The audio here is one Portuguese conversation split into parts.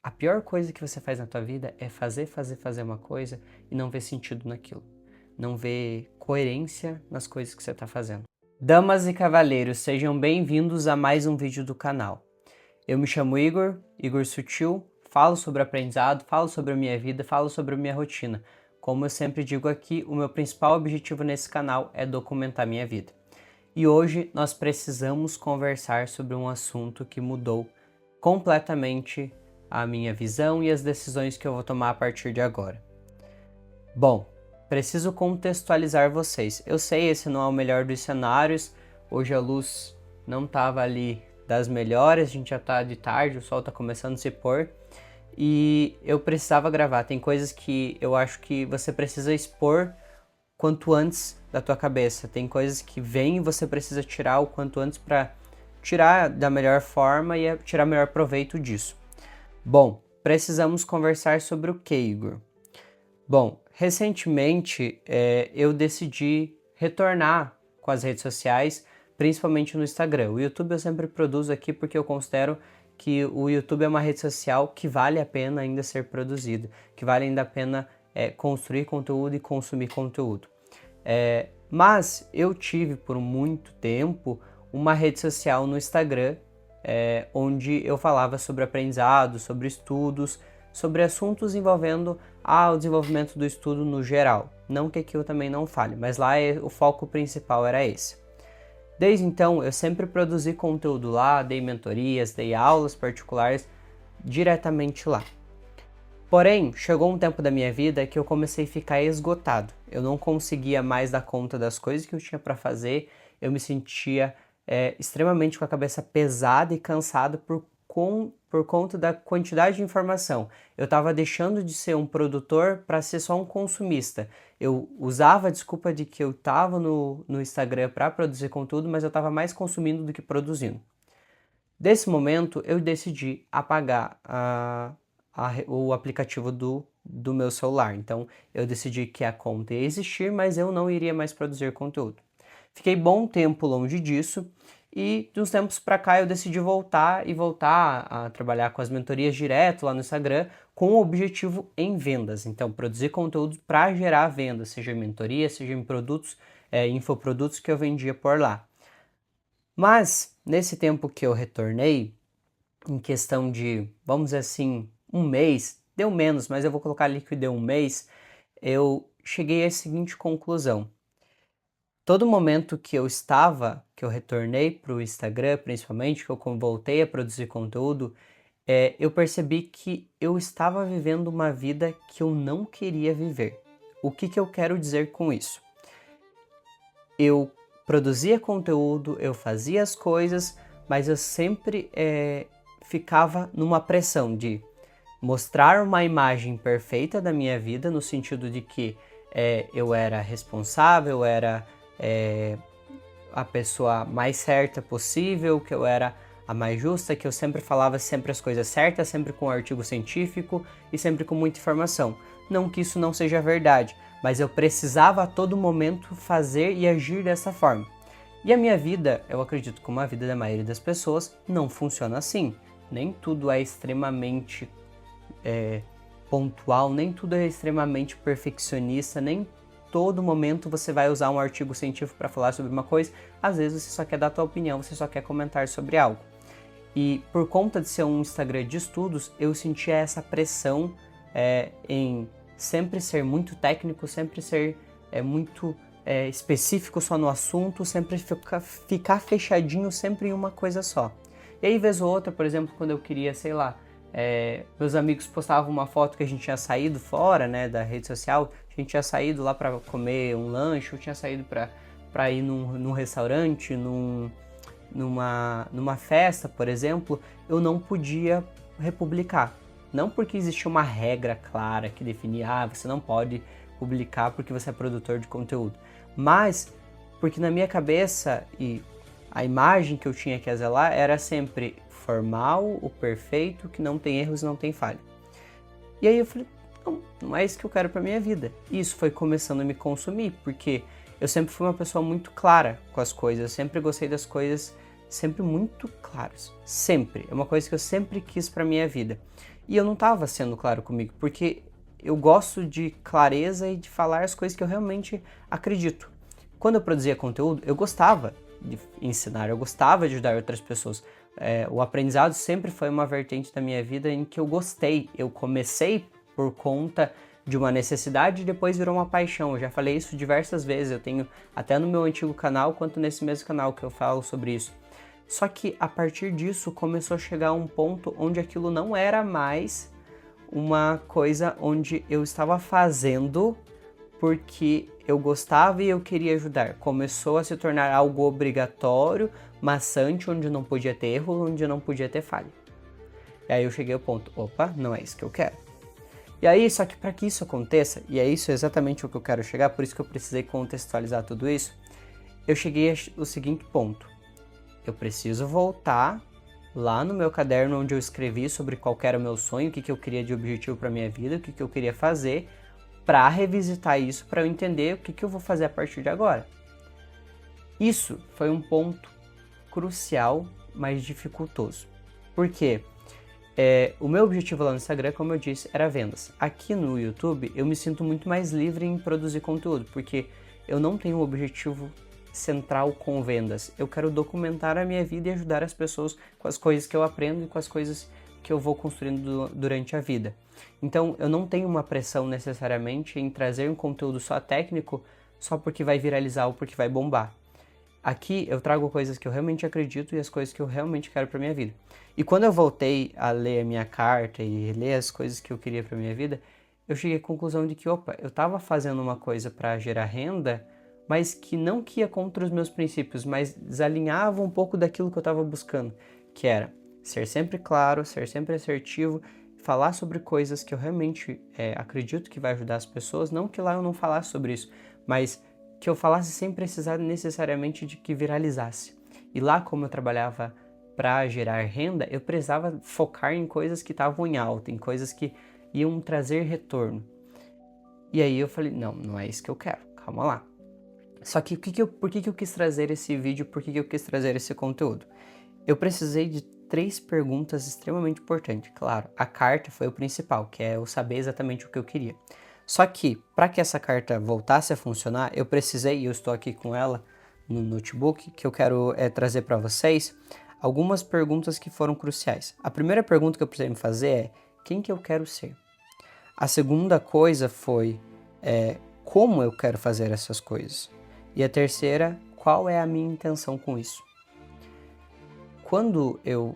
A pior coisa que você faz na tua vida é fazer uma coisa e não ver sentido naquilo. Não ver coerência nas coisas que você está fazendo. Damas e cavaleiros, sejam bem-vindos a mais um vídeo do canal. Eu me chamo Igor Sutil, falo sobre aprendizado, falo sobre a minha vida, falo sobre a minha rotina. Como eu sempre digo aqui, o meu principal objetivo nesse canal é documentar minha vida. E hoje nós precisamos conversar sobre um assunto que mudou completamente a minha visão e as decisões que eu vou tomar a partir de agora. Bom, preciso contextualizar vocês. Eu sei, esse não é o melhor dos cenários, hoje a luz não estava ali das melhores, a gente já está de tarde, o sol está começando a se pôr e eu precisava gravar. Tem coisas que eu acho que você precisa expor quanto antes da tua cabeça, tem coisas que vêm e você precisa tirar o quanto antes para tirar da melhor forma e tirar melhor proveito disso. Bom, precisamos conversar sobre o que, Igor? Bom, recentemente eu decidi retornar com as redes sociais, principalmente no Instagram. O YouTube eu sempre produzo aqui porque eu considero que o YouTube é uma rede social que vale a pena ainda ser produzida, que vale ainda a pena construir conteúdo e consumir conteúdo. Mas eu tive por muito tempo uma rede social no Instagram onde eu falava sobre aprendizado, sobre estudos, sobre assuntos envolvendo o desenvolvimento do estudo no geral. Não que aqui eu também não fale, mas lá o foco principal era esse. Desde então, eu sempre produzi conteúdo lá, dei mentorias, dei aulas particulares diretamente lá. Porém, chegou um tempo da minha vida que eu comecei a ficar esgotado. Eu não conseguia mais dar conta das coisas que eu tinha para fazer, eu me sentia extremamente com a cabeça pesada e cansado por conta da quantidade de informação. Eu estava deixando de ser um produtor para ser só um consumista. Eu usava a desculpa de que eu estava no Instagram para produzir conteúdo, mas eu estava mais consumindo do que produzindo. Desse momento, eu decidi apagar o aplicativo do meu celular. Então, eu decidi que a conta ia existir, mas eu não iria mais produzir conteúdo. Fiquei bom tempo longe disso e de uns tempos para cá eu decidi voltar a trabalhar com as mentorias direto lá no Instagram com o objetivo em vendas. Então, produzir conteúdo para gerar vendas, seja em mentoria, seja em produtos, infoprodutos que eu vendia por lá. Mas, nesse tempo que eu retornei, em questão de, vamos dizer assim, um mês, deu menos, mas eu vou colocar ali que deu um mês, eu cheguei à seguinte conclusão. Todo momento que eu retornei para o Instagram, principalmente, que eu voltei a produzir conteúdo, eu percebi que eu estava vivendo uma vida que eu não queria viver. O que eu quero dizer com isso? Eu produzia conteúdo, eu fazia as coisas, mas eu sempre ficava numa pressão de mostrar uma imagem perfeita da minha vida, no sentido de que eu era responsável, eu era a pessoa mais certa possível, que eu era a mais justa, que eu sempre falava sempre as coisas certas, sempre com um artigo científico e sempre com muita informação. Não que isso não seja verdade, mas eu precisava a todo momento fazer e agir dessa forma. E a minha vida, eu acredito como a vida da maioria das pessoas, não funciona assim. Nem tudo é extremamente pontual, nem tudo é extremamente perfeccionista, nem todo momento você vai usar um artigo científico para falar sobre uma coisa. Às vezes você só quer dar a tua opinião, você só quer comentar sobre algo. E por conta de ser um Instagram de estudos, eu sentia essa pressão em sempre ser muito técnico, sempre ser muito específico só no assunto, sempre ficar fechadinho sempre em uma coisa só. E aí, vez ou outra, por exemplo, quando eu queria, sei lá, meus amigos postavam uma foto que a gente tinha saído fora, né, da rede social, a gente tinha saído lá para comer um lanche, eu tinha saído para ir num restaurante, numa festa, por exemplo, eu não podia republicar. Não porque existia uma regra clara que definia, você não pode publicar porque você é produtor de conteúdo, mas porque na minha cabeça e a imagem que eu tinha que zelar era sempre formal, o perfeito, que não tem erros e não tem falha. E aí eu falei, não é isso que eu quero para minha vida. E isso foi começando a me consumir, porque eu sempre fui uma pessoa muito clara com as coisas, eu sempre gostei das coisas sempre muito claras, sempre. É uma coisa que eu sempre quis para minha vida. E eu não estava sendo claro comigo, porque eu gosto de clareza e de falar as coisas que eu realmente acredito. Quando eu produzia conteúdo, eu gostava de ensinar, eu gostava de ajudar outras pessoas. O aprendizado sempre foi uma vertente da minha vida em que eu gostei. Eu comecei por conta de uma necessidade e depois virou uma paixão. Eu já falei isso diversas vezes, eu tenho até no meu antigo canal, quanto nesse mesmo canal que eu falo sobre isso. Só que a partir disso começou a chegar a um ponto onde aquilo não era mais uma coisa onde eu estava fazendo porque eu gostava e eu queria ajudar. Começou a se tornar algo obrigatório, maçante, onde não podia ter erro, onde não podia ter falha. E aí eu cheguei ao ponto, opa, não é isso que eu quero. E aí, só que para que isso aconteça, e é isso exatamente o que eu quero chegar, por isso que eu precisei contextualizar tudo isso, eu cheguei ao seguinte ponto. Eu preciso voltar lá no meu caderno onde eu escrevi sobre qual era o meu sonho, o que eu queria de objetivo para minha vida, o que eu queria fazer, para revisitar isso, para eu entender o que eu vou fazer a partir de agora. Isso foi um ponto crucial, mas dificultoso. Por quê? O meu objetivo lá no Instagram, como eu disse, era vendas. Aqui no YouTube, eu me sinto muito mais livre em produzir conteúdo, porque eu não tenho um objetivo central com vendas. Eu quero documentar a minha vida e ajudar as pessoas com as coisas que eu aprendo e com as coisas que eu vou construindo durante a vida. Então, eu não tenho uma pressão necessariamente em trazer um conteúdo só técnico só porque vai viralizar ou porque vai bombar. Aqui eu trago coisas que eu realmente acredito e as coisas que eu realmente quero para minha vida. E quando eu voltei a ler a minha carta e ler as coisas que eu queria para minha vida, eu cheguei à conclusão de que, eu estava fazendo uma coisa para gerar renda, mas que não que ia contra os meus princípios, mas desalinhava um pouco daquilo que eu estava buscando, que era ser sempre claro, ser sempre assertivo, falar sobre coisas que eu realmente acredito que vai ajudar as pessoas, não que lá eu não falasse sobre isso, mas que eu falasse sem precisar necessariamente de que viralizasse. E lá, como eu trabalhava para gerar renda, eu precisava focar em coisas que estavam em alta, em coisas que iam trazer retorno. E aí eu falei, não é isso que eu quero, calma lá. Só que por que eu quis trazer esse vídeo, por que eu quis trazer esse conteúdo? Eu precisei de 3 perguntas extremamente importantes. Claro, a carta foi o principal, que é eu saber exatamente o que eu queria. Só que, para que essa carta voltasse a funcionar, eu precisei, e eu estou aqui com ela no notebook, que eu quero trazer para vocês, algumas perguntas que foram cruciais. A primeira pergunta que eu precisei me fazer é, quem que eu quero ser? A segunda coisa foi, como eu quero fazer essas coisas? E a terceira, qual é a minha intenção com isso? Quando eu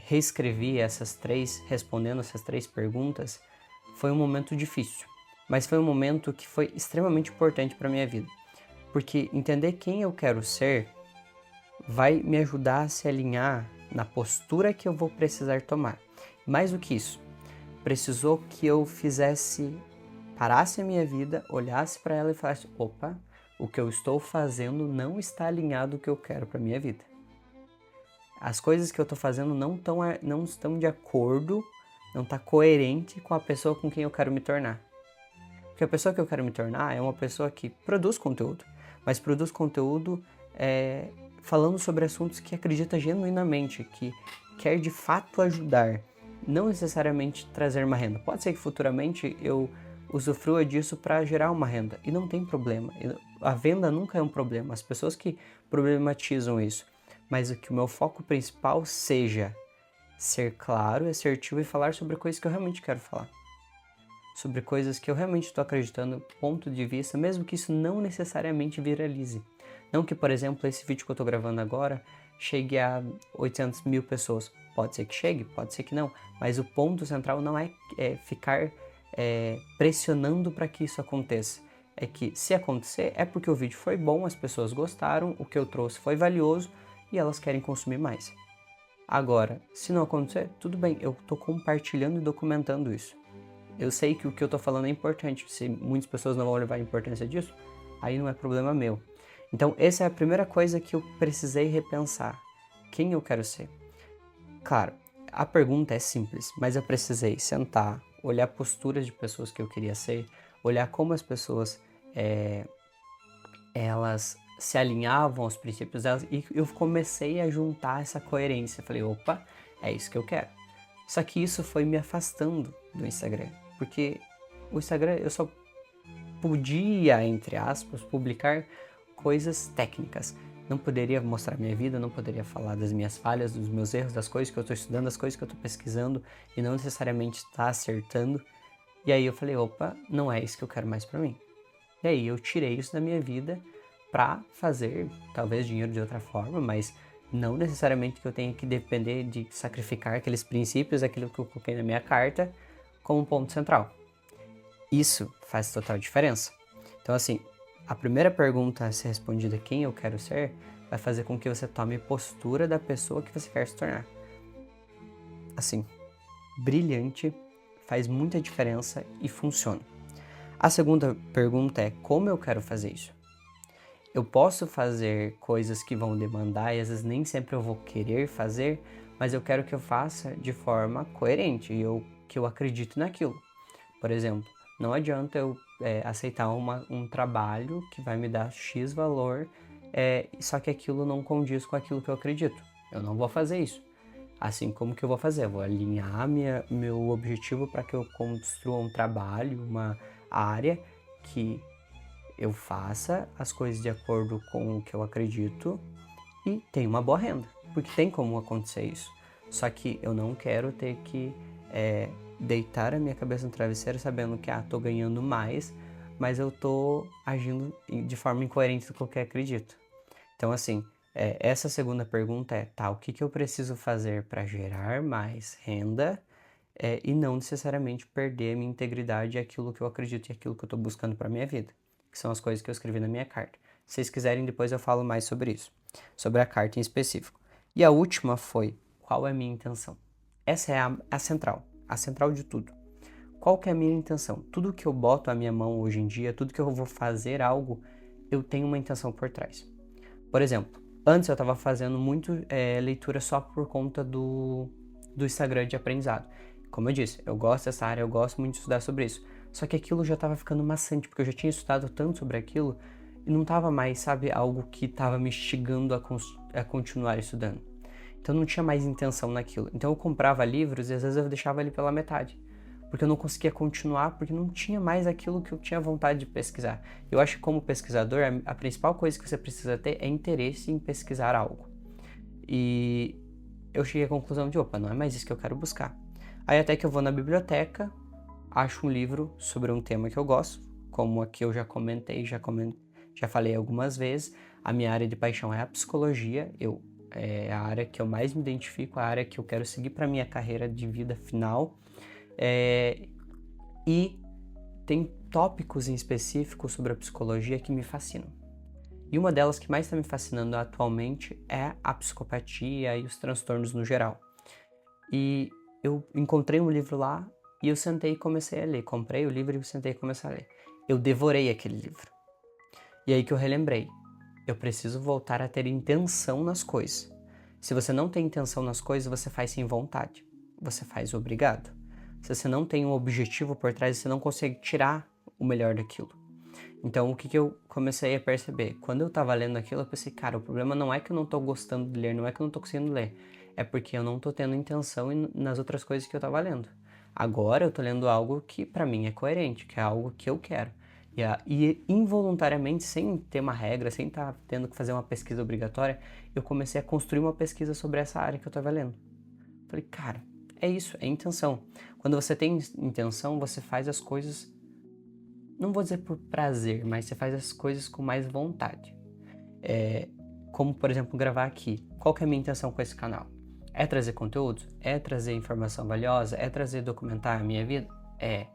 reescrevi respondendo essas 3 perguntas, foi um momento difícil. Mas foi um momento que foi extremamente importante para a minha vida. Porque entender quem eu quero ser vai me ajudar a se alinhar na postura que eu vou precisar tomar. Mais do que isso, precisou que eu parasse a minha vida, olhasse para ela e falasse, opa, o que eu estou fazendo não está alinhado ao que eu quero para a minha vida. As coisas que eu estou fazendo não estão de acordo, não está coerente com a pessoa com quem eu quero me tornar. Porque a pessoa que eu quero me tornar é uma pessoa que produz conteúdo, mas produz conteúdo falando sobre assuntos que acredita genuinamente, que quer de fato ajudar, não necessariamente trazer uma renda. Pode ser que futuramente eu usufrua disso para gerar uma renda, e não tem problema. A venda nunca é um problema, as pessoas que problematizam isso, mas que o meu foco principal seja ser claro, assertivo e falar sobre coisas que eu realmente quero falar. Sobre coisas que eu realmente estou acreditando, ponto de vista, mesmo que isso não necessariamente viralize. Não que, por exemplo, esse vídeo que eu estou gravando agora chegue a 800 mil pessoas. Pode ser que chegue, pode ser que não, mas o ponto central não é ficar pressionando para que isso aconteça. É que se acontecer, é porque o vídeo foi bom, as pessoas gostaram, o que eu trouxe foi valioso e elas querem consumir mais. Agora, se não acontecer, tudo bem, eu estou compartilhando e documentando isso. Eu sei que o que eu estou falando é importante, se muitas pessoas não vão levar a importância disso, aí não é problema meu. Então, essa é a primeira coisa que eu precisei repensar. Quem eu quero ser? Claro, a pergunta é simples, mas eu precisei sentar, olhar posturas de pessoas que eu queria ser, olhar como as pessoas elas se alinhavam aos princípios delas, e eu comecei a juntar essa coerência. Falei, opa, é isso que eu quero. Só que isso foi me afastando do Instagram, porque o Instagram eu só podia, entre aspas, publicar coisas técnicas. Não poderia mostrar minha vida, não poderia falar das minhas falhas, dos meus erros, das coisas que eu estou estudando, das coisas que eu estou pesquisando e não necessariamente estar acertando. E aí eu falei, opa, não é isso que eu quero mais pra mim. E aí eu tirei isso da minha vida pra fazer, talvez, dinheiro de outra forma, mas não necessariamente que eu tenha que depender de sacrificar aqueles princípios, aquilo que eu coloquei na minha carta, como ponto central. Isso faz total diferença. Então, assim, a primeira pergunta a ser respondida, quem eu quero ser, vai fazer com que você tome postura da pessoa que você quer se tornar. Assim, brilhante, faz muita diferença e funciona. A segunda pergunta é, como eu quero fazer isso? Eu posso fazer coisas que vão demandar e às vezes nem sempre eu vou querer fazer, mas eu quero que eu faça de forma coerente e que eu acredite naquilo. Por exemplo, não adianta eu aceitar um trabalho que vai me dar X valor, só que aquilo não condiz com aquilo que eu acredito. Eu não vou fazer isso. Assim como que eu vou fazer? Eu vou alinhar meu objetivo para que eu construa um trabalho, uma área que eu faça as coisas de acordo com o que eu acredito e tenha uma boa renda. Porque tem como acontecer isso. Só que eu não quero ter que deitar a minha cabeça no travesseiro sabendo que tô ganhando mais, mas eu tô agindo de forma incoerente do que eu acredito. Então, assim, essa segunda pergunta é, o que eu preciso fazer para gerar mais renda e não necessariamente perder a minha integridade e aquilo que eu acredito e aquilo que eu estou buscando para minha vida, que são as coisas que eu escrevi na minha carta. Se vocês quiserem, depois eu falo mais sobre isso, sobre a carta em específico. E a última foi, qual é a minha intenção? Essa é a central de tudo. Qual que é a minha intenção? Tudo que eu boto a minha mão hoje em dia, tudo que eu vou fazer algo, eu tenho uma intenção por trás. Por exemplo, antes eu estava fazendo muito leitura só por conta do Instagram de aprendizado. Como eu disse, eu gosto dessa área, eu gosto muito de estudar sobre isso. Só que aquilo já estava ficando maçante, porque eu já tinha estudado tanto sobre aquilo e não estava mais, sabe, algo que estava me instigando a continuar estudando. Então não tinha mais intenção naquilo. Então eu comprava livros e às vezes eu deixava ele pela metade. Porque eu não conseguia continuar, porque não tinha mais aquilo que eu tinha vontade de pesquisar. Eu acho que como pesquisador, a principal coisa que você precisa ter é interesse em pesquisar algo. E eu cheguei à conclusão de, opa, não é mais isso que eu quero buscar. Aí até que eu vou na biblioteca, acho um livro sobre um tema que eu gosto, como aqui eu já comentei, já falei algumas vezes, a minha área de paixão é a psicologia, é a área que eu mais me identifico, a área que eu quero seguir para minha carreira de vida final. E tem tópicos em específico sobre a psicologia que me fascinam. E uma delas que mais está me fascinando atualmente é a psicopatia e os transtornos no geral. E eu encontrei um livro lá e eu sentei e comecei a ler. Comprei o livro e sentei e comecei a ler. Eu devorei aquele livro. E aí que eu relembrei. Eu preciso voltar a ter intenção nas coisas. Se você não tem intenção nas coisas, você faz sem vontade. Você faz obrigado. Se você não tem um objetivo por trás, você não consegue tirar o melhor daquilo. Então, o que eu comecei a perceber? Quando eu tava lendo aquilo, eu pensei, cara, o problema não é que eu não tô gostando de ler, não é que eu não tô conseguindo ler. É porque eu não tô tendo intenção nas outras coisas que eu tava lendo. Agora eu tô lendo algo que pra mim é coerente, que é algo que eu quero. E involuntariamente, sem ter uma regra, sem estar tendo que fazer uma pesquisa obrigatória, eu comecei a construir uma pesquisa sobre essa área que eu tava lendo. Falei, cara, é isso, é intenção. Quando você tem intenção, você faz as coisas, não vou dizer por prazer, mas você faz as coisas com mais vontade. Como, por exemplo, gravar aqui. Qual que é a minha intenção com esse canal? É trazer conteúdo? É trazer informação valiosa? É documentar a minha vida? É.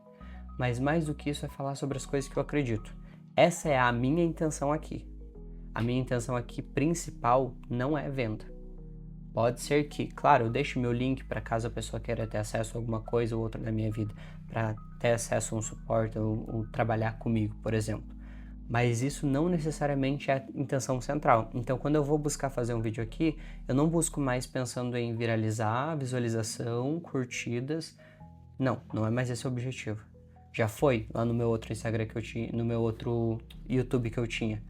Mas mais do que isso é falar sobre as coisas que eu acredito. Essa é a minha intenção aqui. A minha intenção aqui principal não é venda. Pode ser que, claro, eu deixo meu link para caso a pessoa queira ter acesso a alguma coisa ou outra da minha vida, para ter acesso a um suporte ou trabalhar comigo, por exemplo. Mas isso não necessariamente é a intenção central. Então, quando eu vou buscar fazer um vídeo aqui, eu não busco mais pensando em viralizar, visualização, curtidas. Não é mais esse o objetivo. Já foi lá no meu outro Instagram que eu tinha, no meu outro YouTube que eu tinha.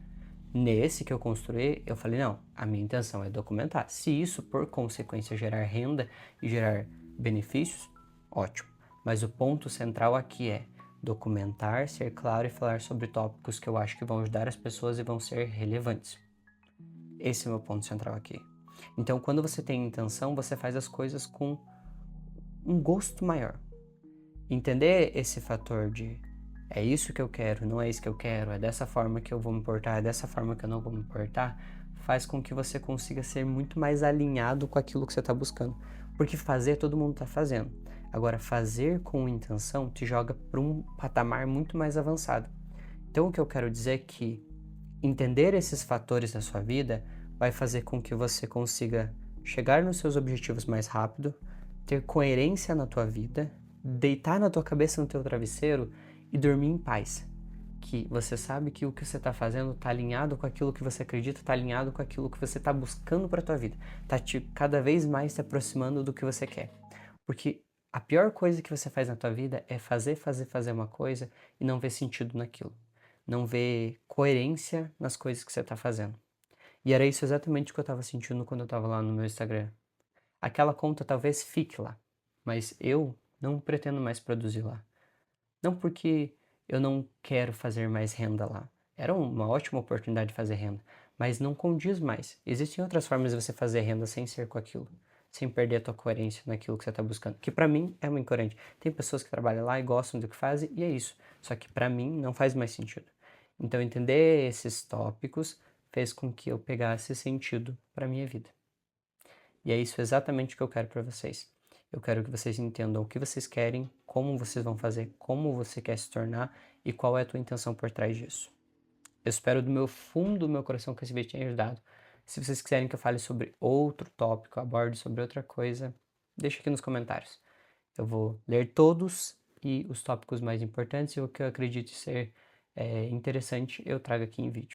Nesse que eu construí, eu falei, não, a minha intenção é documentar. Se isso, por consequência, gerar renda e gerar benefícios, ótimo. Mas o ponto central aqui é documentar, ser claro e falar sobre tópicos que eu acho que vão ajudar as pessoas e vão ser relevantes. Esse é o meu ponto central aqui. Então, quando você tem intenção, você faz as coisas com um gosto maior. Entender esse fator de é isso que eu quero, não é isso que eu quero, é dessa forma que eu vou me portar, é dessa forma que eu não vou me portar, faz com que você consiga ser muito mais alinhado com aquilo que você está buscando. Porque fazer, todo mundo está fazendo. Agora, fazer com intenção te joga para um patamar muito mais avançado. Então, o que eu quero dizer é que entender esses fatores da sua vida vai fazer com que você consiga chegar nos seus objetivos mais rápido, ter coerência na tua vida, deitar na tua cabeça no teu travesseiro e dormir em paz. Que você sabe que o que você está fazendo está alinhado com aquilo que você acredita, está alinhado com aquilo que você está buscando para a tua vida. Está cada vez mais se aproximando do que você quer. Porque a pior coisa que você faz na tua vida é fazer uma coisa e não ver sentido naquilo. Não ver coerência nas coisas que você está fazendo. E era isso exatamente o que eu estava sentindo quando eu estava lá no meu Instagram. Aquela conta talvez fique lá, mas eu não pretendo mais produzir lá. Não porque eu não quero fazer mais renda lá. Era uma ótima oportunidade de fazer renda, mas não condiz mais. Existem outras formas de você fazer renda sem ser com aquilo, sem perder a tua coerência naquilo que você está buscando, que para mim é uma incoerente. Tem pessoas que trabalham lá e gostam do que fazem e é isso. Só que para mim não faz mais sentido. Então entender esses tópicos fez com que eu pegasse sentido para minha vida. E é isso exatamente que eu quero para vocês. Eu quero que vocês entendam o que vocês querem, como vocês vão fazer, como você quer se tornar e qual é a tua intenção por trás disso. Eu espero do meu fundo do meu coração que esse vídeo tenha ajudado. Se vocês quiserem que eu fale sobre outro tópico, aborde sobre outra coisa, deixa aqui nos comentários. Eu vou ler todos e os tópicos mais importantes e o que eu acredito ser interessante eu trago aqui em vídeo.